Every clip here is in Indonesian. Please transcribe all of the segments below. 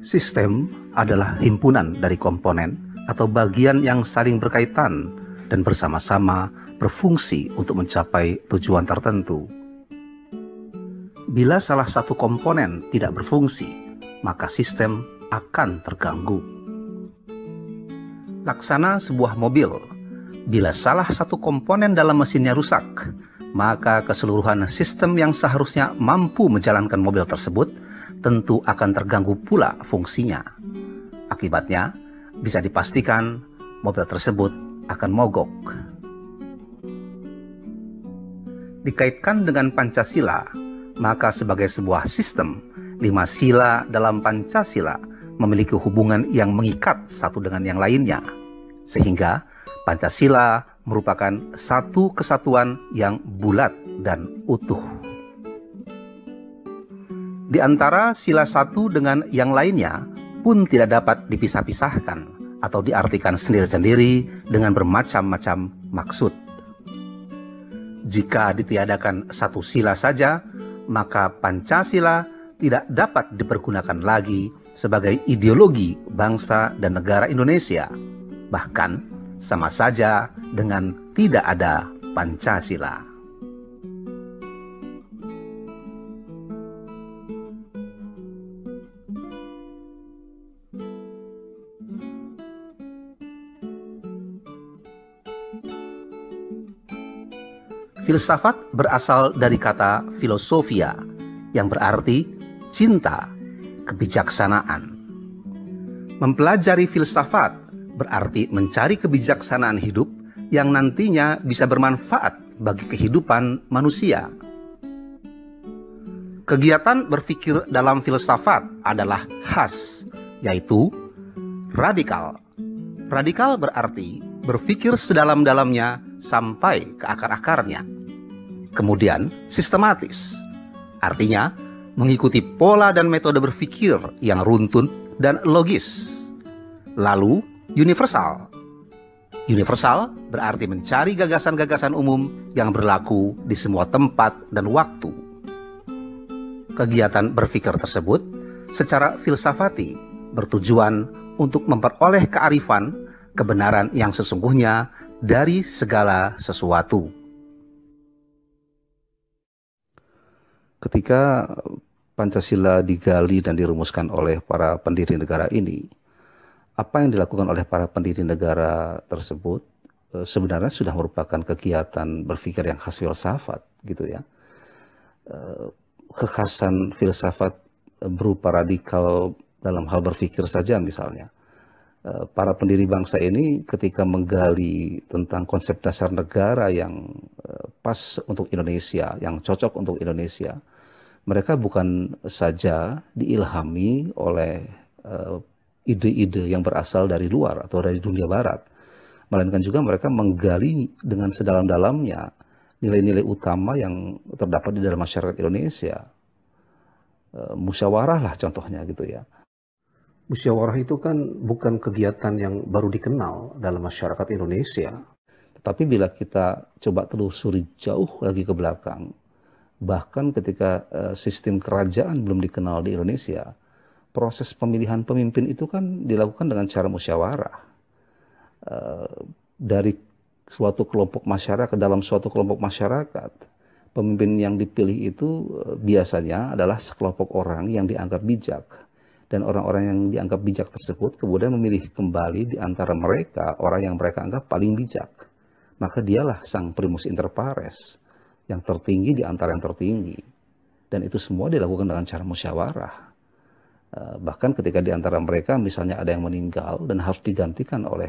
Sistem adalah himpunan dari komponen atau bagian yang saling berkaitan dan bersama-sama berfungsi untuk mencapai tujuan tertentu. Bila salah satu komponen tidak berfungsi, maka sistem akan terganggu. Laksana sebuah mobil, bila salah satu komponen dalam mesinnya rusak, maka keseluruhan sistem yang seharusnya mampu menjalankan mobil tersebut tentu akan terganggu pula fungsinya. Akibatnya, bisa dipastikan mobil tersebut akan mogok. Dikaitkan dengan Pancasila, maka sebagai sebuah sistem, 5 sila dalam Pancasila memiliki hubungan yang mengikat satu dengan yang lainnya, sehingga Pancasila merupakan satu kesatuan yang bulat dan utuh. Di antara sila satu dengan yang lainnya pun tidak dapat dipisah-pisahkan atau diartikan sendiri-sendiri dengan bermacam-macam maksud. Jika ditiadakan satu sila saja, maka Pancasila tidak dapat dipergunakan lagi sebagai ideologi bangsa dan negara Indonesia. Bahkan sama saja dengan tidak ada Pancasila. Filsafat berasal dari kata filosofia, yang berarti cinta, kebijaksanaan. Mempelajari filsafat berarti mencari kebijaksanaan hidup yang nantinya bisa bermanfaat bagi kehidupan manusia. Kegiatan berpikir dalam filsafat adalah khas, yaitu radikal. Radikal berarti berpikir sedalam-dalamnya sampai ke akar-akarnya. Kemudian sistematis, artinya mengikuti pola dan metode berpikir yang runtun dan logis. Lalu universal. Universal berarti mencari gagasan-gagasan umum yang berlaku di semua tempat dan waktu. Kegiatan berpikir tersebut secara filsafati bertujuan untuk memperoleh kearifan, kebenaran yang sesungguhnya dari segala sesuatu. Ketika Pancasila digali dan dirumuskan oleh para pendiri negara ini, apa yang dilakukan oleh para pendiri negara tersebut sebenarnya sudah merupakan kegiatan berpikir yang khas filsafat, gitu ya. Kekhasan filsafat berupa radikal dalam hal berpikir saja misalnya. Para pendiri bangsa ini ketika menggali tentang konsep dasar negara yang pas untuk Indonesia, yang cocok untuk Indonesia, mereka bukan saja diilhami oleh ide-ide yang berasal dari luar atau dari dunia barat, melainkan juga mereka menggali dengan sedalam-dalamnya nilai-nilai utama yang terdapat di dalam masyarakat Indonesia. Musyawarah lah contohnya, gitu ya. Musyawarah itu kan bukan kegiatan yang baru dikenal dalam masyarakat Indonesia. Tetapi bila kita coba telusuri jauh lagi ke belakang, bahkan ketika sistem kerajaan belum dikenal di Indonesia, proses pemilihan pemimpin itu kan dilakukan dengan cara musyawarah. Dari suatu kelompok masyarakat, dalam suatu kelompok masyarakat, pemimpin yang dipilih itu biasanya adalah sekelompok orang yang dianggap bijak. Dan orang-orang yang dianggap bijak tersebut kemudian memilih kembali di antara mereka orang yang mereka anggap paling bijak. Maka dialah sang primus inter pares, yang tertinggi di antara yang tertinggi. Dan itu semua dilakukan dengan cara musyawarah. Bahkan ketika di antara mereka misalnya ada yang meninggal dan harus digantikan oleh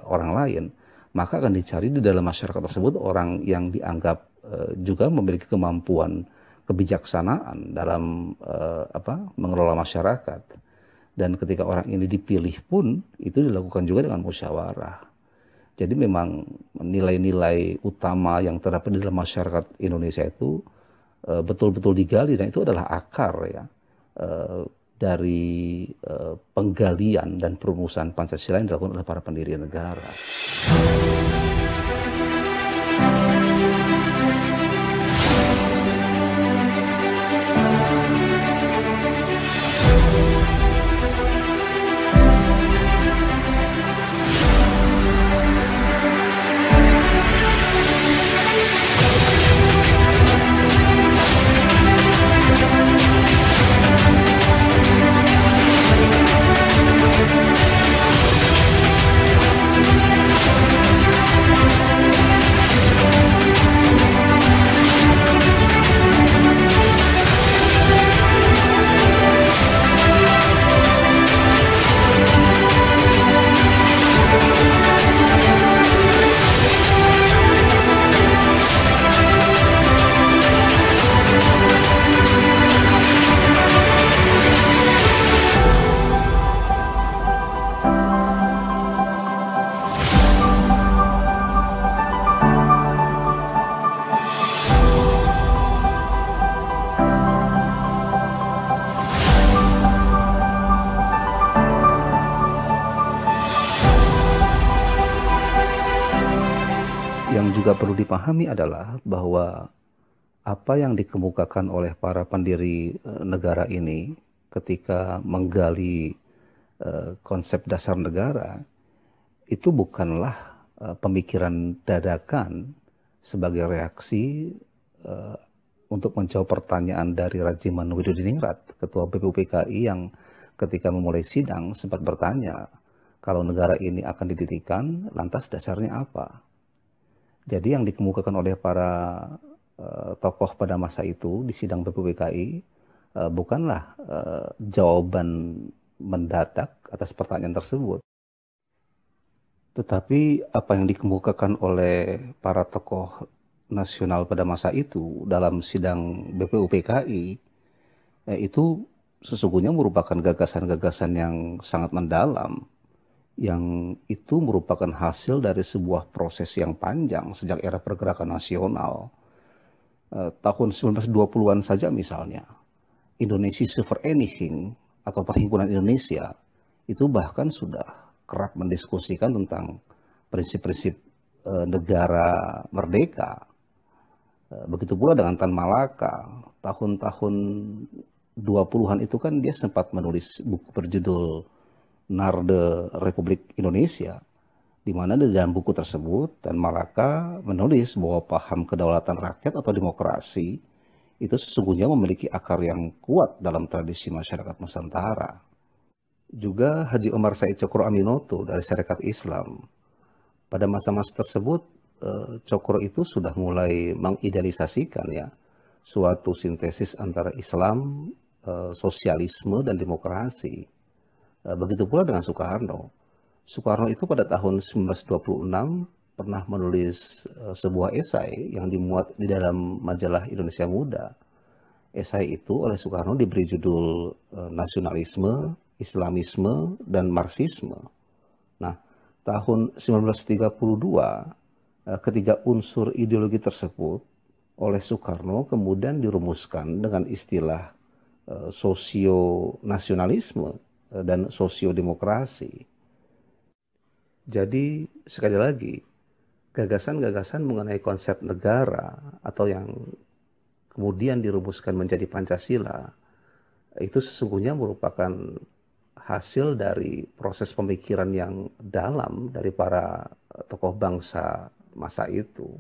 orang lain, maka akan dicari di dalam masyarakat tersebut orang yang dianggap juga memiliki kemampuan kebijaksanaan dalam mengelola masyarakat. Dan ketika orang ini dipilih pun itu dilakukan juga dengan musyawarah. Jadi memang nilai-nilai utama yang terdapat di dalam masyarakat Indonesia itu betul-betul digali, dan itu adalah akar ya dari penggalian dan perumusan Pancasila yang dilakukan oleh para pendiri negara. perlu dipahami adalah bahwa apa yang dikemukakan oleh para pendiri negara ini ketika menggali konsep dasar negara itu bukanlah pemikiran dadakan sebagai reaksi untuk menjawab pertanyaan dari Rajiman Widodiningrat, Ketua BPUPKI, yang ketika memulai sidang sempat bertanya, kalau negara ini akan didirikan, lantas dasarnya apa? Jadi yang dikemukakan oleh para tokoh pada masa itu di sidang BPUPKI bukanlah jawaban mendadak atas pertanyaan tersebut. Tetapi apa yang dikemukakan oleh para tokoh nasional pada masa itu dalam sidang BPUPKI itu sesungguhnya merupakan gagasan-gagasan yang sangat mendalam, yang itu merupakan hasil dari sebuah proses yang panjang sejak era pergerakan nasional. Tahun 1920-an saja misalnya, Indonesia for Anything atau Perhimpunan Indonesia itu bahkan sudah kerap mendiskusikan tentang prinsip-prinsip negara merdeka. Begitu pula dengan Tan Malaka, tahun-tahun 20-an itu kan dia sempat menulis buku berjudul Narde Republik Indonesia, di mana di dalam buku tersebut Tan Malaka menulis bahwa paham kedaulatan rakyat atau demokrasi itu sesungguhnya memiliki akar yang kuat dalam tradisi masyarakat Nusantara. Juga Haji Omar Said Cokro Aminoto dari Sarekat Islam, pada masa-masa tersebut Cokro itu sudah mulai mengidealisasikan ya suatu sintesis antara Islam, sosialisme dan demokrasi. Begitu pula dengan Soekarno. Soekarno itu pada tahun 1926 pernah menulis sebuah esai yang dimuat di dalam majalah Indonesia Muda. Esai itu oleh Soekarno diberi judul Nasionalisme, Islamisme, dan Marxisme. Nah, tahun 1932, ketiga unsur ideologi tersebut oleh Soekarno kemudian dirumuskan dengan istilah sosio-nasionalisme dan sosiodemokrasi. Jadi sekali lagi, gagasan-gagasan mengenai konsep negara atau yang kemudian dirumuskan menjadi Pancasila itu sesungguhnya merupakan hasil dari proses pemikiran yang dalam dari para tokoh bangsa masa itu.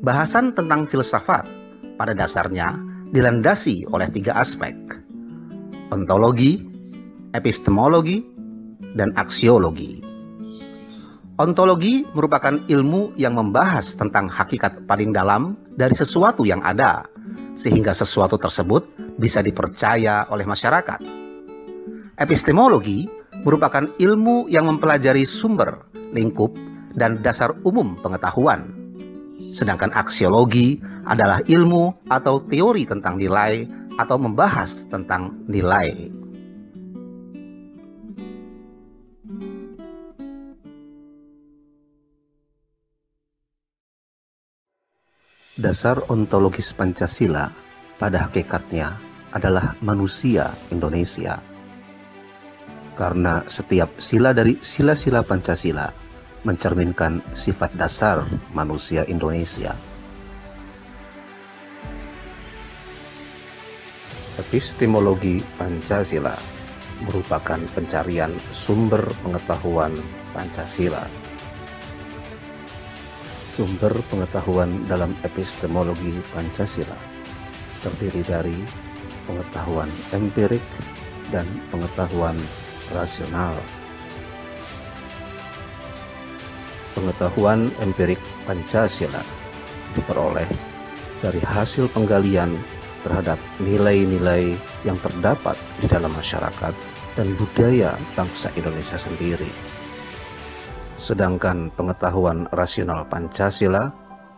Bahasan tentang filsafat pada dasarnya dilandasi oleh tiga aspek: ontologi, epistemologi, dan aksiologi. Ontologi merupakan ilmu yang membahas tentang hakikat paling dalam dari sesuatu yang ada, sehingga sesuatu tersebut bisa dipercaya oleh masyarakat. Epistemologi merupakan ilmu yang mempelajari sumber, lingkup, dan dasar umum pengetahuan. Sedangkan aksiologi adalah ilmu atau teori tentang nilai atau membahas tentang nilai. Dasar ontologis Pancasila pada hakikatnya adalah manusia Indonesia. Karena setiap sila dari sila-sila Pancasila mencerminkan sifat dasar manusia Indonesia. Epistemologi Pancasila merupakan pencarian sumber pengetahuan Pancasila. Sumber pengetahuan dalam epistemologi Pancasila terdiri dari pengetahuan empirik dan pengetahuan rasional. Pengetahuan empirik Pancasila diperoleh dari hasil penggalian terhadap nilai-nilai yang terdapat di dalam masyarakat dan budaya bangsa Indonesia sendiri. Sedangkan pengetahuan rasional Pancasila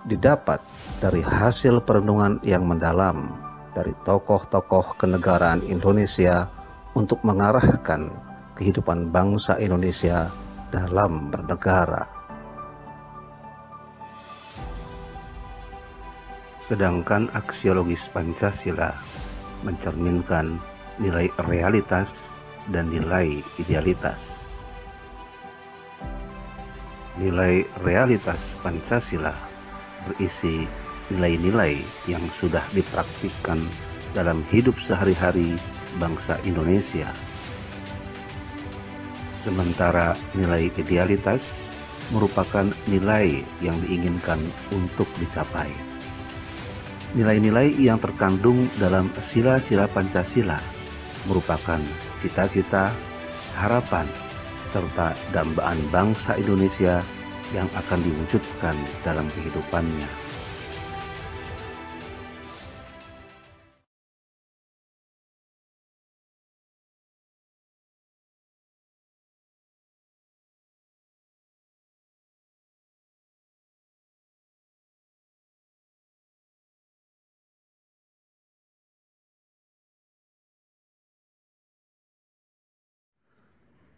didapat dari hasil perenungan yang mendalam dari tokoh-tokoh kenegaraan Indonesia untuk mengarahkan kehidupan bangsa Indonesia dalam bernegara. Sedangkan aksiologis Pancasila mencerminkan nilai realitas dan nilai idealitas. Nilai realitas Pancasila berisi nilai-nilai yang sudah dipraktikkan dalam hidup sehari-hari bangsa Indonesia. Sementara nilai idealitas merupakan nilai yang diinginkan untuk dicapai. Nilai-nilai yang terkandung dalam sila-sila Pancasila merupakan cita-cita, harapan, serta dambaan bangsa Indonesia yang akan diwujudkan dalam kehidupannya.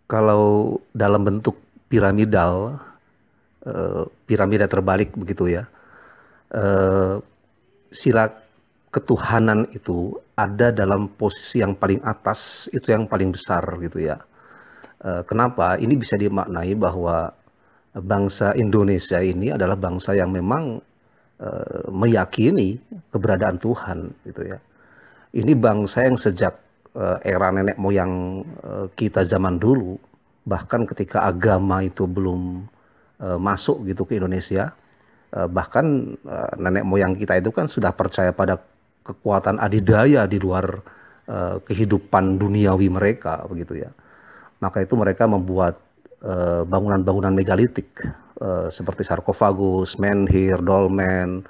Kalau dalam bentuk piramidal, piramida terbalik begitu ya, sila ketuhanan itu ada dalam posisi yang paling atas, itu yang paling besar gitu ya. Kenapa? Ini bisa dimaknai bahwa bangsa Indonesia ini adalah bangsa yang memang meyakini keberadaan Tuhan gitu ya. Ini bangsa yang sejak era nenek moyang kita zaman dulu, bahkan ketika agama itu belum masuk gitu ke Indonesia, bahkan nenek moyang kita itu kan sudah percaya pada kekuatan adidaya di luar kehidupan duniawi mereka begitu ya. Maka itu mereka membuat bangunan-bangunan megalitik seperti sarkofagus, menhir, dolmen,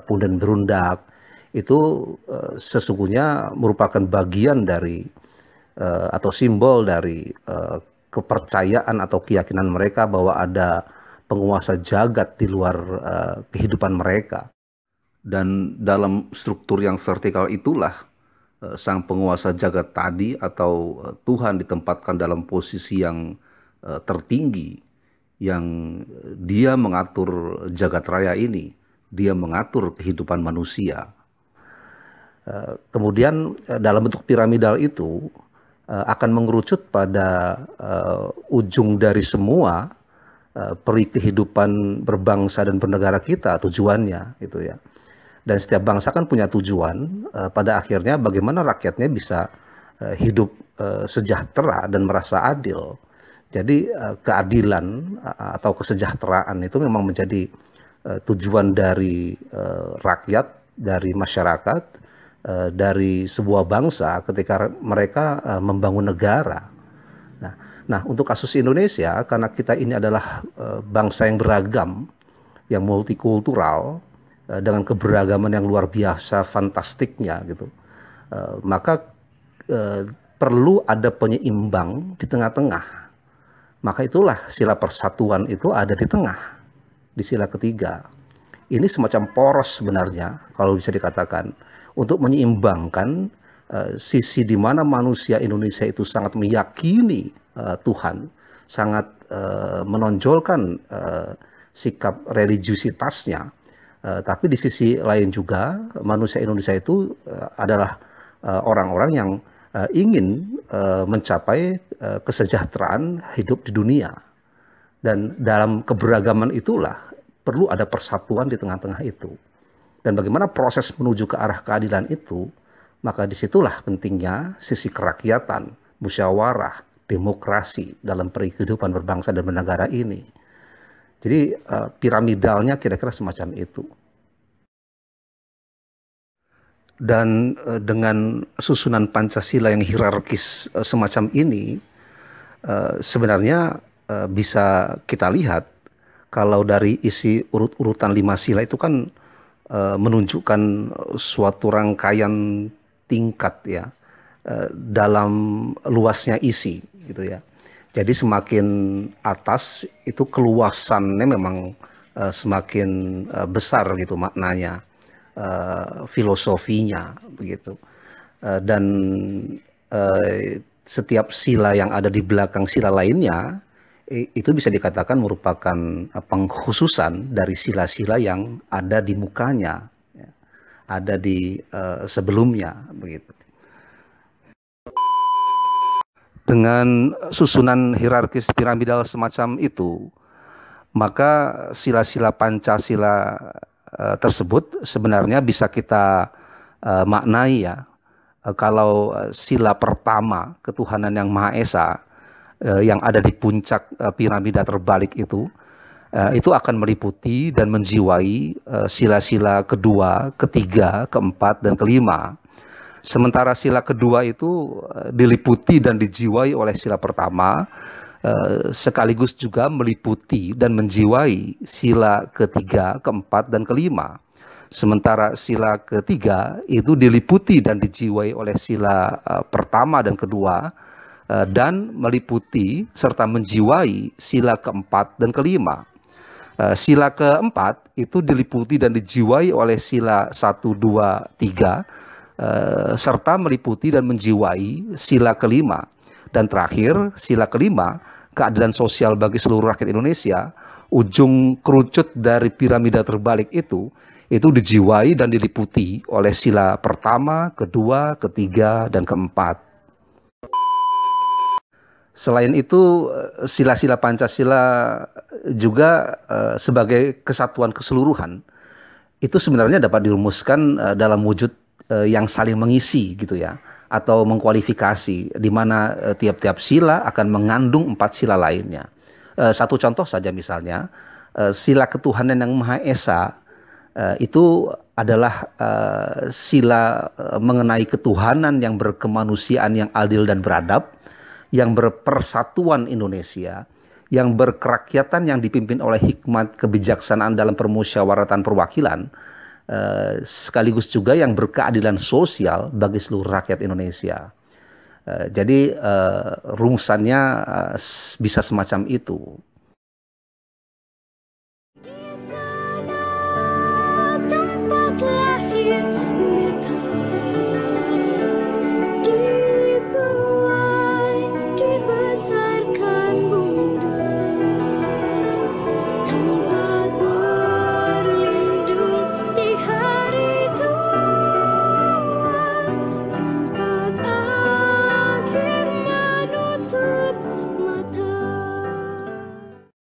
punden berundak. Itu sesungguhnya merupakan bagian dari atau simbol dari kepercayaan atau keyakinan mereka bahwa ada penguasa jagat di luar kehidupan mereka. Dan dalam struktur yang vertikal itulah sang penguasa jagat tadi atau Tuhan ditempatkan dalam posisi yang tertinggi, yang dia mengatur jagat raya ini, dia mengatur kehidupan manusia. Kemudian dalam bentuk piramidal itu akan mengerucut pada ujung dari semua peri kehidupan berbangsa dan bernegara kita, tujuannya gitu ya. Dan setiap bangsa kan punya tujuan, pada akhirnya bagaimana rakyatnya bisa hidup sejahtera dan merasa adil. Jadi keadilan atau kesejahteraan itu memang menjadi tujuan dari rakyat, dari masyarakat, dari sebuah bangsa ketika mereka membangun negara. Nah, untuk kasus Indonesia, karena kita ini adalah bangsa yang beragam, yang multikultural, dengan keberagaman yang luar biasa, fantastiknya gitu, maka perlu ada penyeimbang di tengah-tengah. Maka itulah sila persatuan itu ada di tengah, di sila ketiga. Ini semacam poros sebenarnya, kalau bisa dikatakan, untuk menyeimbangkan sisi di mana manusia Indonesia itu sangat meyakini Tuhan, sangat menonjolkan sikap religiusitasnya, tapi di sisi lain juga manusia Indonesia itu adalah orang-orang yang ingin mencapai kesejahteraan hidup di dunia. Dan dalam keberagaman itulah perlu ada persatuan di tengah-tengah itu. Dan bagaimana proses menuju ke arah keadilan itu, maka disitulah pentingnya sisi kerakyatan, musyawarah, demokrasi dalam kehidupan berbangsa dan bernegara ini. Jadi piramidalnya kira-kira semacam itu. Dan dengan susunan Pancasila yang hierarkis semacam ini, sebenarnya bisa kita lihat kalau dari isi urut-urutan 5 sila itu kan menunjukkan suatu rangkaian tingkat ya dalam luasnya isi gitu ya. Jadi semakin atas itu keluasannya memang semakin besar gitu maknanya, filosofinya begitu. Dan setiap sila yang ada di belakang sila lainnya itu bisa dikatakan merupakan pengkhususan dari sila-sila yang ada di mukanya. ada di sebelumnya begitu. Dengan susunan hierarkis piramidal semacam itu, maka sila-sila Pancasila tersebut sebenarnya bisa kita maknai ya. Kalau sila pertama ketuhanan yang Maha Esa yang ada di puncak piramida terbalik itu akan meliputi dan menjiwai sila-sila kedua, ketiga, keempat, dan kelima. Sementara sila kedua itu diliputi dan dijiwai oleh sila pertama, sekaligus juga meliputi dan menjiwai sila ketiga, keempat, dan kelima. Sementara sila ketiga itu diliputi dan dijiwai oleh sila pertama dan kedua, dan meliputi serta menjiwai sila keempat dan kelima. Sila keempat itu diliputi dan dijiwai oleh sila 1, 2, 3, serta meliputi dan menjiwai sila kelima. Dan terakhir, sila kelima, keadilan sosial bagi seluruh rakyat Indonesia, ujung kerucut dari piramida terbalik itu dijiwai dan diliputi oleh sila pertama, kedua, ketiga, dan keempat. Selain itu, sila-sila Pancasila juga sebagai kesatuan keseluruhan, itu sebenarnya dapat dirumuskan dalam wujud yang saling mengisi gitu ya, atau mengkualifikasi, di mana tiap-tiap sila akan mengandung 4 sila lainnya. Satu contoh saja misalnya, sila ketuhanan yang Maha Esa itu adalah sila mengenai ketuhanan yang berkemanusiaan yang adil dan beradab, yang berpersatuan Indonesia, yang berkerakyatan yang dipimpin oleh hikmat kebijaksanaan dalam permusyawaratan perwakilan, sekaligus juga yang berkeadilan sosial bagi seluruh rakyat Indonesia. Jadi rumusannya bisa semacam itu.